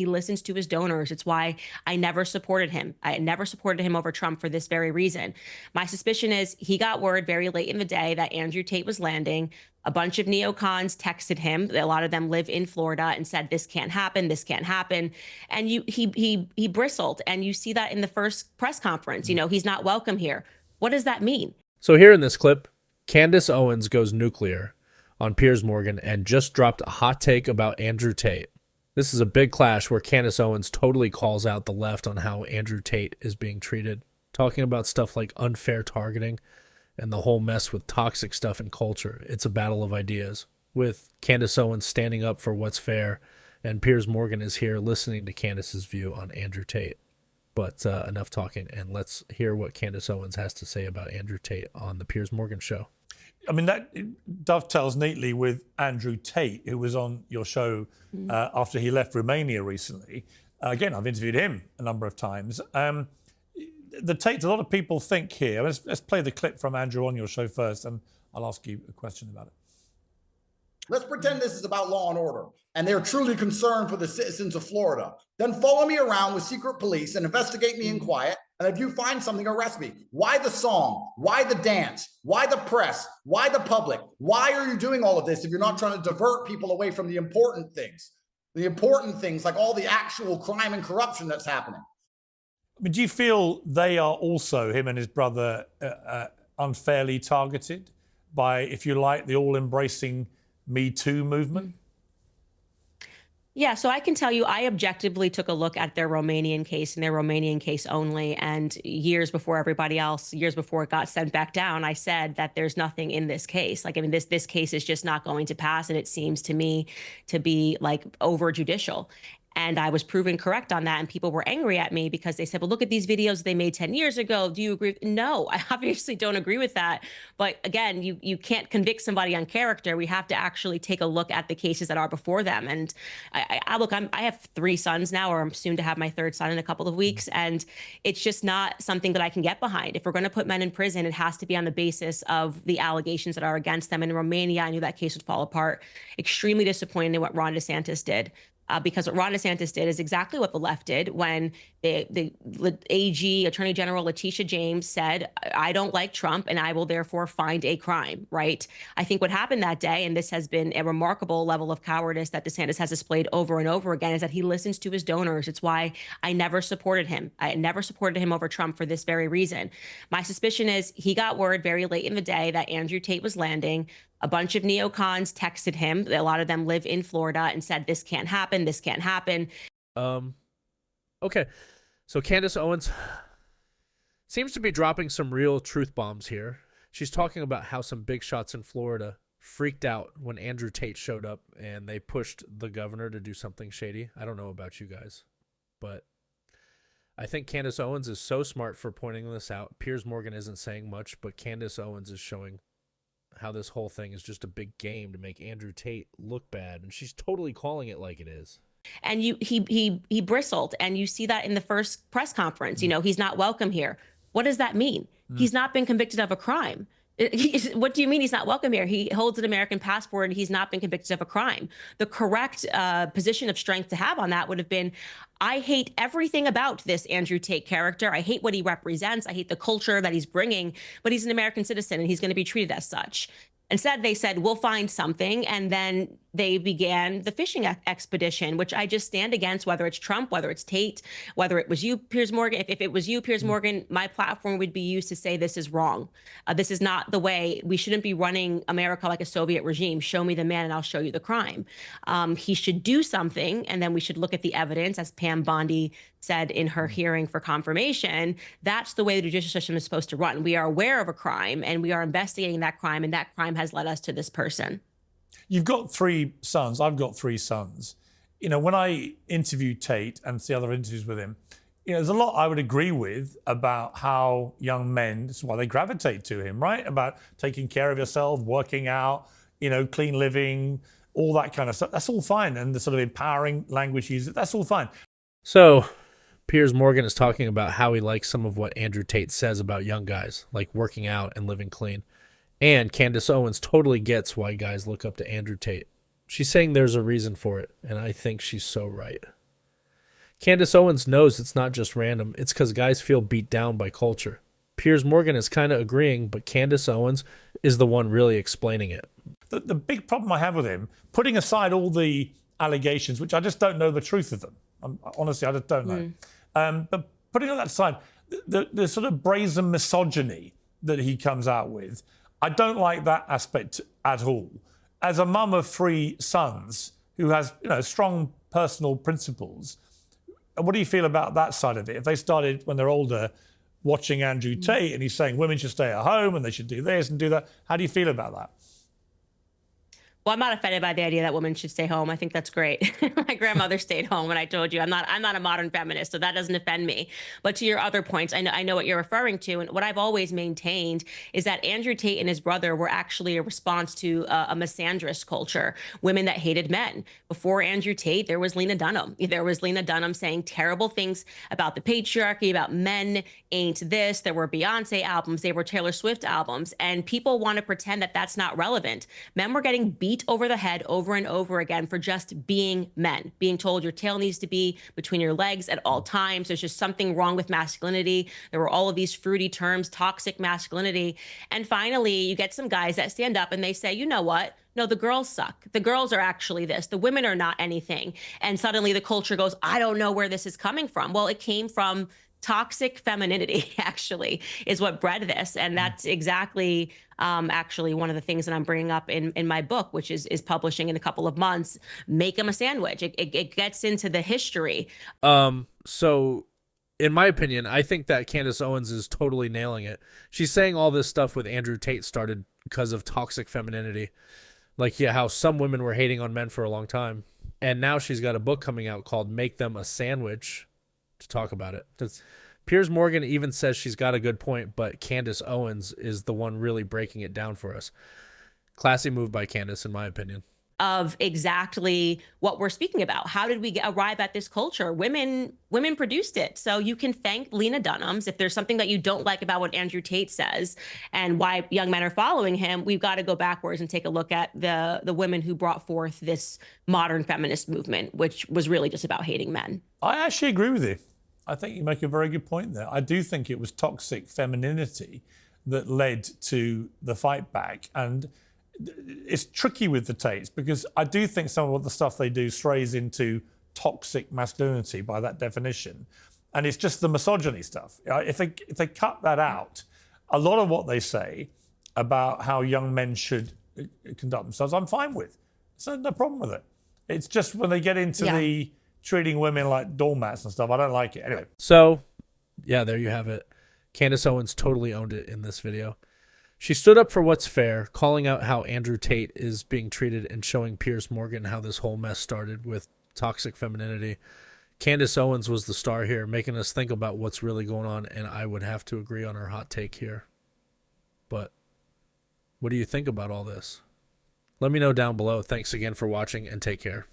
he listens to his donors. It's why I never supported him. I never supported him over Trump for this very reason. My suspicion is he got word very late in the day that Andrew Tate was landing. A bunch of neocons texted him. A lot of them live in Florida and said, this can't happen. This can't happen. And he bristled. And you see that in the first press conference. He's not welcome here. What does that mean? So here in this clip, Candace Owens goes nuclear on Piers Morgan and just dropped a hot take about Andrew Tate. This is a big clash where Candace Owens totally calls out the left on how Andrew Tate is being treated, talking about stuff like unfair targeting and the whole mess with toxic stuff in culture. It's a battle of ideas, with Candace Owens standing up for what's fair, and Piers Morgan is here listening to Candace's view on Andrew Tate. But enough talking, and let's hear what Candace Owens has to say about Andrew Tate on the Piers Morgan show. I mean, that dovetails neatly with Andrew Tate, who was on your show after he left Romania recently. Again, I've interviewed him a number of times. The Tates, a lot of people think here, let's play the clip from Andrew on your show first, and I'll ask you a question about it. Let's pretend this is about law and order, and they're truly concerned for the citizens of Florida. Then follow me around with secret police and investigate me in quiet. And if you find something, arrest me. Why the song? Why the dance? Why the press? Why the public? Why are you doing all of this if you're not trying to divert people away from the important things? The important things like all the actual crime and corruption that's happening. I mean, do you feel they are also, him and his brother, unfairly targeted by, if you like, the all-embracing Me Too movement? Yeah, so I can tell you, I objectively took a look at their Romanian case and their Romanian case only. And years before everybody else, years before it got sent back down, I said that there's nothing in this case. Like, I mean, this case is just not going to pass. And it seems to me to be like over judicial. And I was proven correct on that. And people were angry at me because they said, well, look at these videos they made 10 years ago. Do you agree? No, I obviously don't agree with that. But again, you can't convict somebody on character. We have to actually take a look at the cases that are before them. And I have 3 sons now, or I'm soon to have my 3rd son in a couple of weeks. And it's just not something that I can get behind. If we're going to put men in prison, it has to be on the basis of the allegations that are against them. And in Romania, I knew that case would fall apart. Extremely disappointed in what Ron DeSantis did. Because what Ron DeSantis did is exactly what the left did when the AG, Attorney General Letitia James, said, I don't like Trump and I will therefore find a crime, right? I think what happened that day, and this has been a remarkable level of cowardice that DeSantis has displayed over and over again, is that he listens to his donors. It's why I never supported him. I never supported him over Trump for this very reason. My suspicion is he got word very late in the day that Andrew Tate was landing. A bunch of neocons texted him. A lot of them live in Florida and said, this can't happen. This can't happen. Okay. So Candace Owens seems to be dropping some real truth bombs here. She's talking about how some big shots in Florida freaked out when Andrew Tate showed up and they pushed the governor to do something shady. I don't know about you guys, but I think Candace Owens is so smart for pointing this out. Piers Morgan isn't saying much, but Candace Owens is showing how this whole thing is just a big game to make Andrew Tate look bad, and she's totally calling it like it is. And he bristled, and you see that in the first press conference. He's not welcome here. What does that mean? He's not been convicted of a crime. What do you mean he's not welcome here? He holds an American passport and he's not been convicted of a crime. The correct position of strength to have on that would have been, I hate everything about this Andrew Tate character. I hate what he represents. I hate the culture that he's bringing, but he's an American citizen and he's going to be treated as such. Instead, they said, we'll find something. And then they began the fishing expedition, which I just stand against, whether it's Trump, whether it's Tate, whether it was you, Piers Morgan. If it was you, Piers Morgan, my platform would be used to say this is wrong. This is not the way. We shouldn't be running America like a Soviet regime. Show me the man and I'll show you the crime. He should do something. And then we should look at the evidence, as Pam Bondi said in her hearing for confirmation. That's the way the judicial system is supposed to run. We are aware of a crime and we are investigating that crime, and that crime has led us to this person. You've got 3 sons. I've got 3 sons. When I interviewed Tate and see other interviews with him, there's a lot I would agree with about how young men, this is why they gravitate to him, right? About taking care of yourself, working out, clean living, all that kind of stuff. That's all fine. And the sort of empowering language he uses, that's all fine. So Piers Morgan is talking about how he likes some of what Andrew Tate says about young guys, like working out and living clean. And Candace Owens totally gets why guys look up to Andrew Tate. She's saying there's a reason for it, and I think she's so right. Candace Owens knows it's not just random. It's because guys feel beat down by culture. Piers Morgan is kind of agreeing, but Candace Owens is the one really explaining it. The big problem I have with him, putting aside all the allegations, which I just don't know the truth of them. Honestly, I just don't know. But putting all that aside, the sort of brazen misogyny that he comes out with, I don't like that aspect at all. As a mum of 3 sons who has, strong personal principles, what do you feel about that side of it? If they started when they're older watching Andrew Tate and he's saying women should stay at home and they should do this and do that, how do you feel about that? Well, I'm not offended by the idea that women should stay home. I think that's great. My grandmother stayed home, and I told you I'm not a modern feminist, so that doesn't offend me. But to your other points, I know what you're referring to, and what I've always maintained is that Andrew Tate and his brother were actually a response to a misandrist culture, women that hated men. Before Andrew Tate, there was Lena Dunham. There was Lena Dunham saying terrible things about the patriarchy, about men ain't this. There were Beyonce albums, there were Taylor Swift albums, and people want to pretend that that's not relevant. Men were getting beat over the head over and over again for just being men, being told your tail needs to be between your legs at all times. There's just something wrong with masculinity. There were all of these fruity terms, toxic masculinity. And finally, you get some guys that stand up and they say, you know what? No, the girls suck. The girls are actually this. The women are not anything. And suddenly the culture goes, I don't know where this is coming from. Well, it came from toxic femininity, actually, is what bred this. And that's exactly actually one of the things that I'm bringing up in my book, which is publishing in a couple of months. Make them a sandwich. It gets into the history. So in my opinion, I think that Candace Owens is totally nailing it. She's saying all this stuff with Andrew Tate started because of toxic femininity. Like, yeah, how some women were hating on men for a long time. And now she's got a book coming out called Make Them a Sandwich to talk about it. Piers Morgan even says she's got a good point, but Candace Owens is the one really breaking it down for us. Classy move by Candace, in my opinion. Of exactly what we're speaking about. How did we arrive at this culture? Women produced it. So you can thank Lena Dunham's. If there's something that you don't like about what Andrew Tate says and why young men are following him, we've got to go backwards and take a look at the women who brought forth this modern feminist movement, which was really just about hating men. I actually agree with you. I think you make a very good point there. I do think it was toxic femininity that led to the fight back. And it's tricky with the Tates because I do think some of the stuff they do strays into toxic masculinity by that definition. And it's just the misogyny stuff. If they cut that out, a lot of what they say about how young men should conduct themselves, I'm fine with. So no problem with it. It's just when they get into the treating women like doormats and stuff, I don't like it. Anyway. So, yeah, there you have it. Candace Owens totally owned it in this video. She stood up for what's fair, calling out how Andrew Tate is being treated and showing Piers Morgan how this whole mess started with toxic femininity. Candace Owens was the star here, making us think about what's really going on, and I would have to agree on her hot take here. But what do you think about all this? Let me know down below. Thanks again for watching, and take care.